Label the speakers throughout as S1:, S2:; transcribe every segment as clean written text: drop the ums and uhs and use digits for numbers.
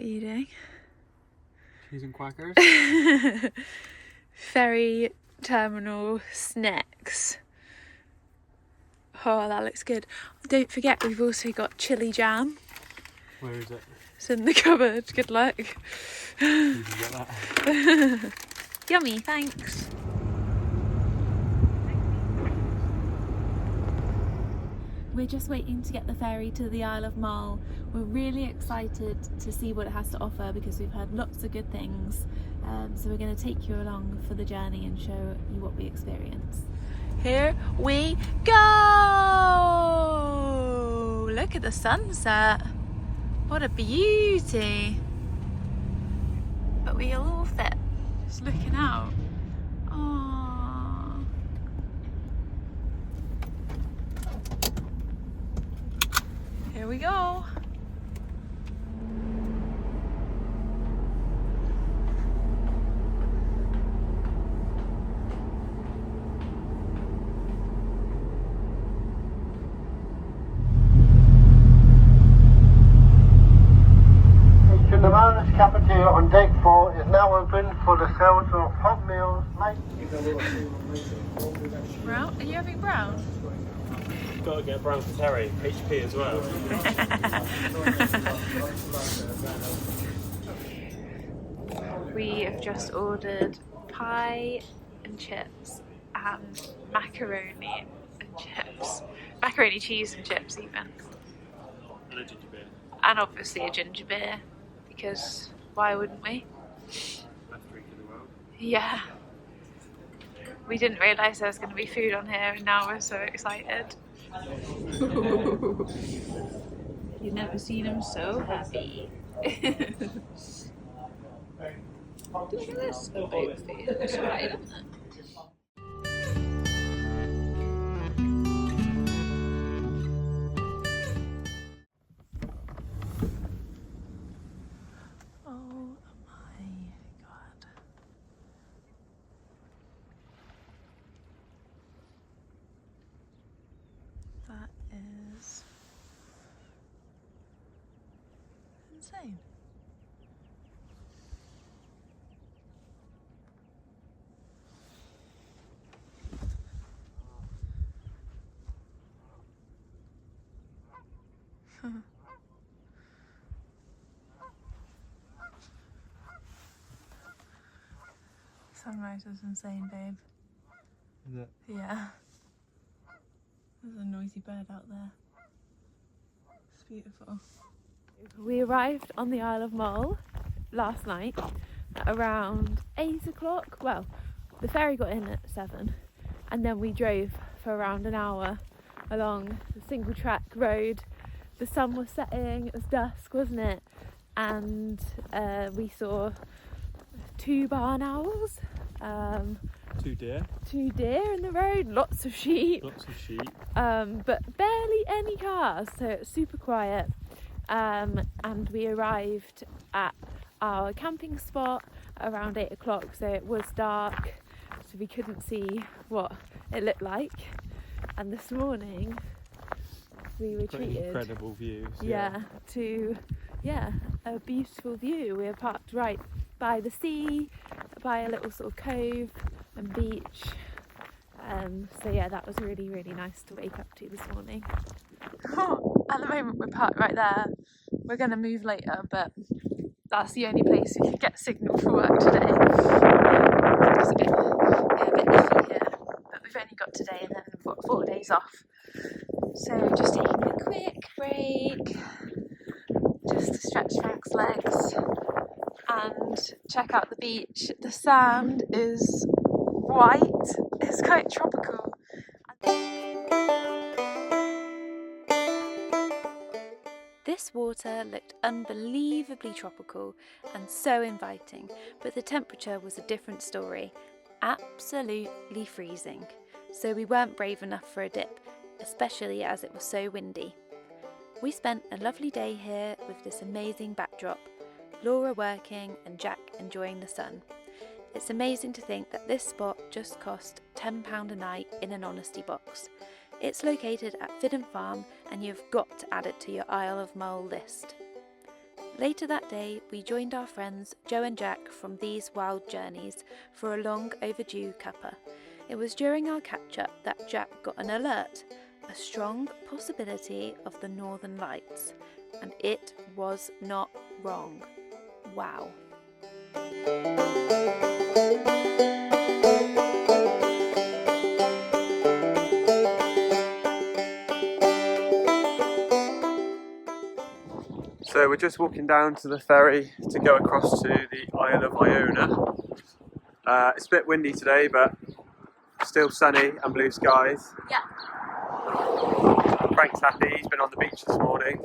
S1: are you doing?
S2: Cheese and quackers.
S1: Ferry terminal snacks. Oh, that looks good. Don't forget, we've also got chili jam.
S2: Where is it?
S1: It's in the cupboard. Good luck.
S2: You can get that.
S1: Yummy, thanks. We're just waiting to get the ferry to the Isle of Mull. We're really excited to see what it has to offer because we've heard lots of good things. So we're going to take you along for the journey and show you what we experience. Here we go! Look at the sunset. What a beauty. But we all fit, just looking out. Aww. Here we go.
S3: The Mariners Cafeteria on deck 4 is now open for the sales of hot meals, late.
S1: Brown? Are you having brown?
S2: Got to get brown for Terry. HP as well.
S1: We have just ordered pie and chips and macaroni and chips. Macaroni, cheese and chips even.
S2: And a ginger beer.
S1: And obviously a ginger beer, because why wouldn't we?
S2: Best drink in the world.
S1: Yeah. We didn't realise there was going to be food on here and now we're so excited. You've never seen him so happy. Look at this. Oh, baby. It's right, isn't it? Oh my god. That is insane. Sunrise is insane, babe.
S2: Is it?
S1: Yeah. There's a noisy bird out there. It's beautiful. We arrived on the Isle of Mull last night at around 8 o'clock. Well, the ferry got in at 7 and then we drove for around an hour along the single track road. The sun was setting, it was dusk, wasn't it? And we saw 2 barn owls.
S2: 2 deer.
S1: 2 deer in the road, lots of sheep.
S2: Lots of sheep.
S1: But barely any cars, so it's super quiet. And we arrived at our camping spot around 8 o'clock, so it was dark, so we couldn't see what it looked like. And this morning we were treated,
S2: incredible views.
S1: To a beautiful view. We were parked right by the sea, by a little sort of cove and beach. So yeah, that was really, really nice to wake up to this morning. At the moment we're parked right there. We're going to move later, but that's the only place we could get signal for work today. It's a bit iffy here, but we've only got today and then we've got 4 days off. So just taking a quick break, just to stretch Frank's legs and check out the beach. The sand is white, it's quite tropical. This water looked unbelievably tropical and so inviting, but the temperature was a different story. Absolutely freezing. So we weren't brave enough for a dip, especially as it was so windy. We spent a lovely day here with this amazing backdrop, Laura working and Jack enjoying the sun. It's amazing to think that this spot just cost £10 a night in an honesty box. It's located at Fidden Farm and you've got to add it to your Isle of Mull list. Later that day, we joined our friends Joe and Jack from These Wild Journeys for a long overdue cuppa. It was during our catch-up that Jack got an alert, a strong possibility of the Northern Lights, and it was not wrong. Wow.
S2: So we're just walking down to the ferry to go across to the Isle of Iona. It's a bit windy today, but still sunny and blue skies.
S1: Yeah.
S2: Frank's happy, he's been on the beach this morning.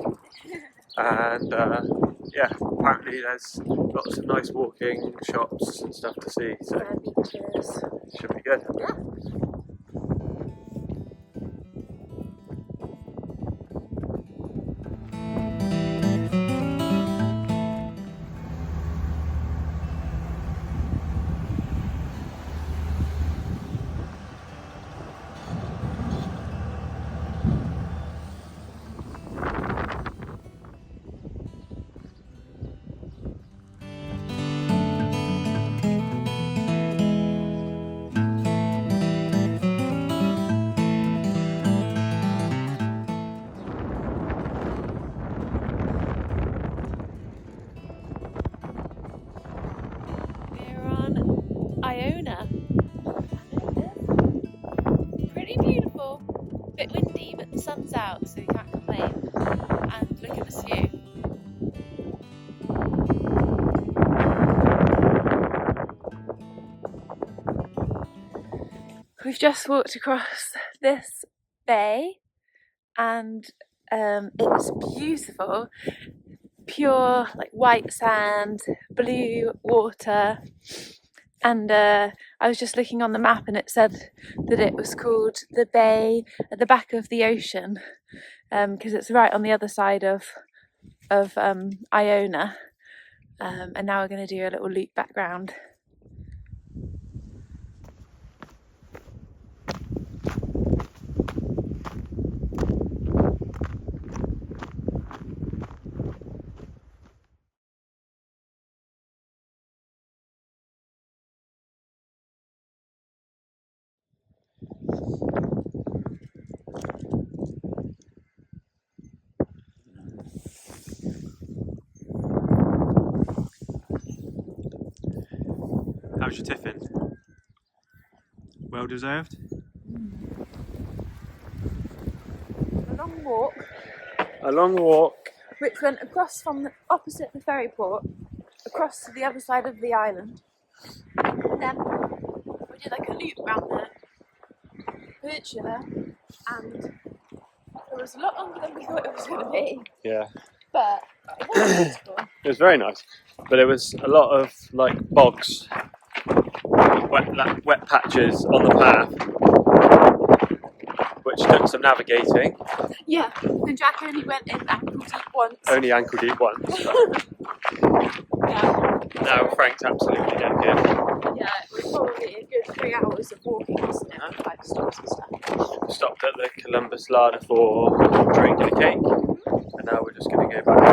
S2: And yeah, apparently there's lots of nice walking shops and stuff to see, so
S1: Beaches.
S2: should be good.
S1: Yeah. We're on Iona. Pretty beautiful. Bit windy, but the sun's out, so we can't complain. And look at this view. We've just walked across this bay, and it's beautiful. Pure, like white sand, blue water. And I was just looking on the map, and it said that it was called the bay at the back of the ocean, because it's right on the other side of Iona. And now we're going to do a little loop back round.
S2: How's your tiffin? Well deserved?
S1: A long walk,
S2: A long walk.
S1: which went across from the opposite the ferry port, across to the other side of the island. And then we did like a loop around the peninsula, and it was a lot longer than we thought it was going to be,
S2: Yeah.
S1: but it was beautiful.
S2: It was very nice, but it was a lot of like bogs, wet patches on the path, which took some navigating.
S1: Yeah, and Jack only went in ankle deep once.
S2: Only ankle deep once.
S1: Yeah.
S2: Now Frank's absolutely naked.
S1: Yeah, it was probably a good 3 hours of walking, wasn't it? Like stops and stuff.
S2: Stopped at the Columbus Larder for drink and a cake, and now we're just going to go back to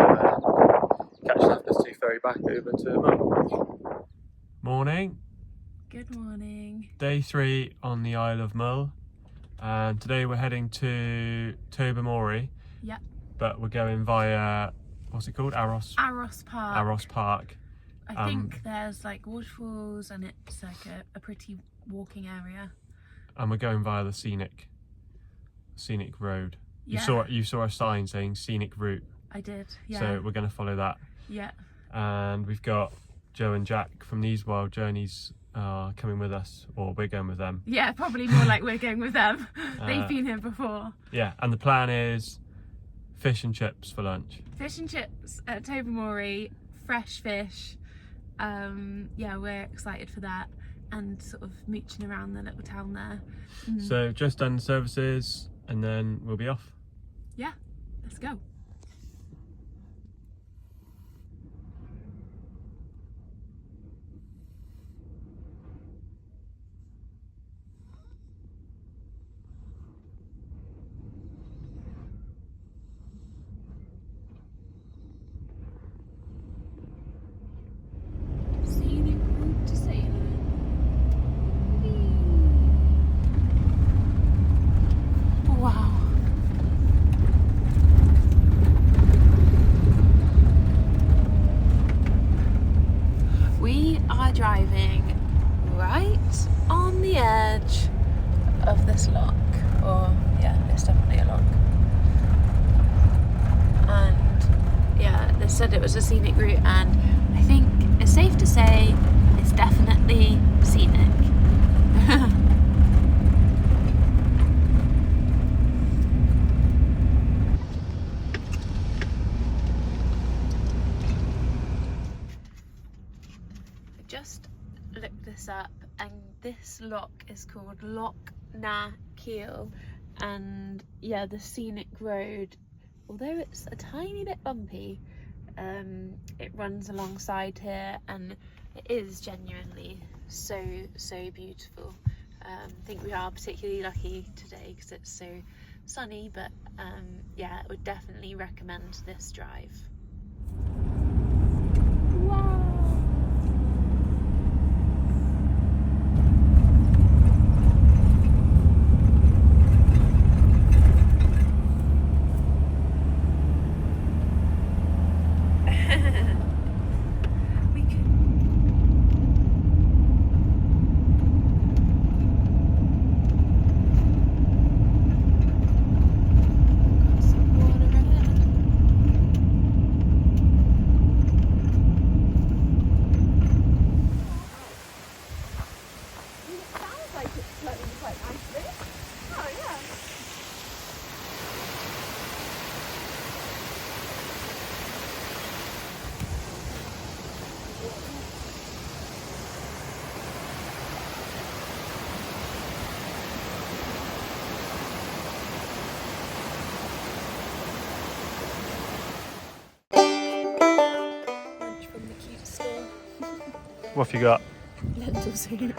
S2: catch the F2 ferry back over to Mull. Morning.
S1: Good morning.
S2: Day 3 on the Isle of Mull, and today we're heading to Tobermory.
S1: Yeah.
S2: But we're going via, what's it called? Aros Park.
S1: I think there's like waterfalls, and it's like a pretty walking area.
S2: And we're going via the Scenic road.
S1: Yeah.
S2: You saw a sign saying Scenic route.
S1: I did, yeah.
S2: So we're going to follow that.
S1: Yeah.
S2: And we've got Joe and Jack from These Wild Journeys coming with us, or we're going with them.
S1: Yeah, probably more like we're going with them. They've been here before.
S2: Yeah, and the plan is fish and chips for lunch.
S1: Fish and chips at Tobermory, fresh fish. Yeah, we're excited for that, and sort of mooching around the little town there.
S2: So just done services, and then we'll be off.
S1: Yeah, let's go. of this lock, or yeah, it's definitely a lock. And yeah, they said it was a scenic route, and I think it's safe to say it's definitely scenic. Just looked this up, and this lock is called Loch na Keal, and yeah, the scenic road, although it's a tiny bit bumpy, it runs alongside here, and it is genuinely so beautiful. I think we are particularly lucky today because it's so sunny, but yeah, I would definitely recommend this drive. Wow.
S2: What have you got?
S1: Lentil soup.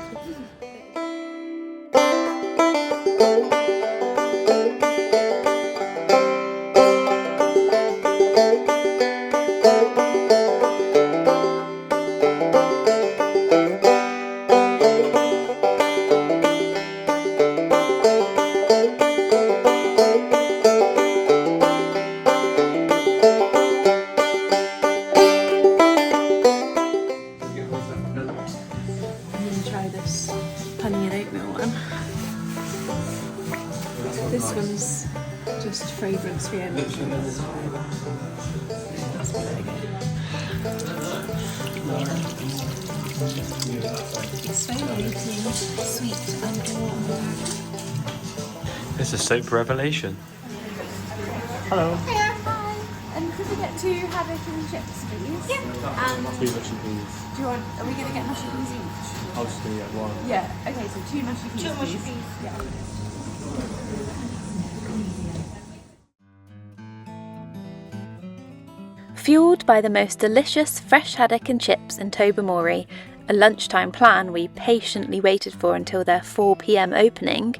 S1: This one's just fragrance free. That's very good. It's so eating, sweet and warm.
S2: It's a soap revelation. Hello.
S1: Hiya. Hi. Could we get 2 haddock and chips, please? Yeah. And
S2: 2 mushy peas.
S1: do you want? Are we going to get mushy peas each?
S2: I was just going to get 1.
S1: Yeah. Okay. So 2 mushy peas.
S4: 2 mushy
S1: please.
S4: peas.
S1: Yeah. Fueled by the most delicious fresh haddock and chips in Tobermory, a lunchtime plan we patiently waited for until their 4 PM opening,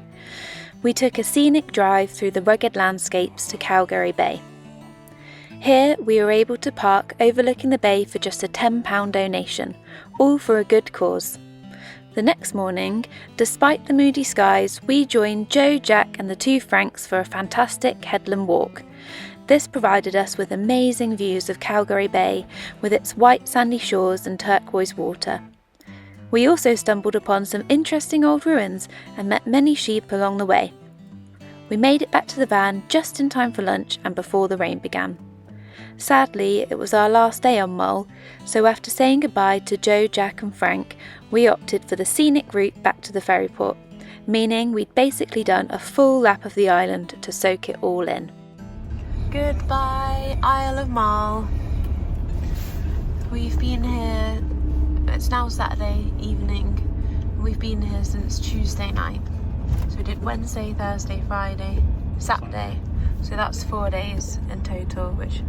S1: we took a scenic drive through the rugged landscapes to Calgary Bay. Here we were able to park overlooking the bay for just a £10 donation, all for a good cause. The next morning, despite the moody skies, we joined Joe, Jack and the 2 Franks for a fantastic headland walk. This provided us with amazing views of Calgary Bay with its white sandy shores and turquoise water. We also stumbled upon some interesting old ruins and met many sheep along the way. We made it back to the van just in time for lunch and before the rain began. Sadly, it was our last day on Mull, so after saying goodbye to Joe, Jack and Frank, we opted for the scenic route back to the ferry port, meaning we'd basically done a full lap of the island to soak it all in. Goodbye, Isle of Mull. We've been here, it's now Saturday evening. We've been here since Tuesday night. So we did Wednesday, Thursday, Friday, Saturday. So that's 4 days in total, which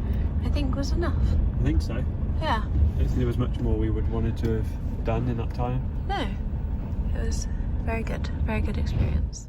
S1: I think was enough.
S2: I think so.
S1: Yeah.
S2: I don't think there was much more we would wanted to have done in that time.
S1: No, it was very good experience.